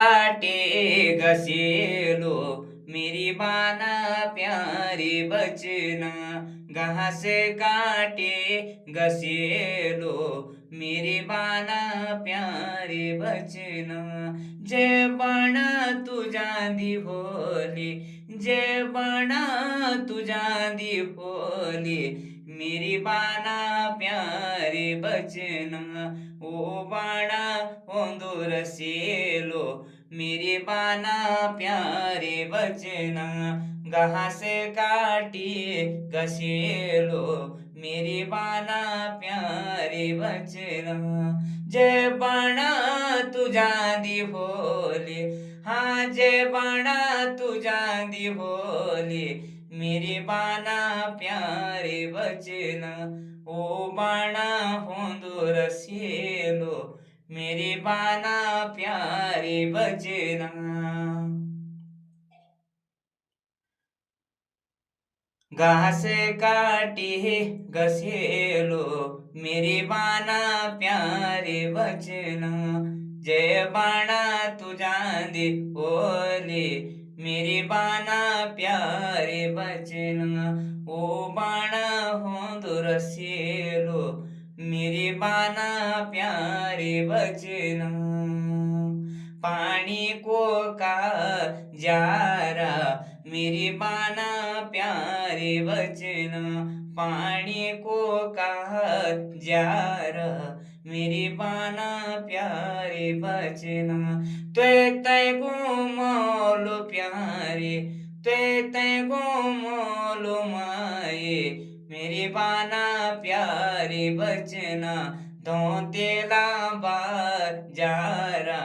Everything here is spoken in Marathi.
काटे घसेलो मेरी बाना प्यारे बचना, घास काटे घसेलो मेरी बाना प्यारे बचना। जय बाणा तुझ्या दी भोली, जय बाणा तुझ्या दी भोली मेरी बाना प्यारे बचना। ओ बाणा ओंदूर सेलो मेरी बाना प्यारे बचना, घास काटी घसेलो मेरी बाना प्यारे बचना। जय बाणा तुझ्या दी भोली, हाँ जय बाणा तुझ्या दी भोली मेरी बाना प्यारे बचना। ओ बाणा होंदूर सेलो मेरी बाना प्यारे बचना। घास काटी घसेलो मेरी बाना प्यारे बचना। जय बाणा तुझ्या दी ओली मेरी बाना प्यारे बचना। ओ बाणा होंदूर सेलो मेरी बाना प्यारे बचना। पानी को का जारा मेरी बाना प्यारे बचना, पानी को कहा जारा मेरी बाना प्यारे बचना। त्वे तय मोलो प्यारे, त्वे तय मोलो माए मेरी बाना प्यारे बचना। दो तेला बाजारा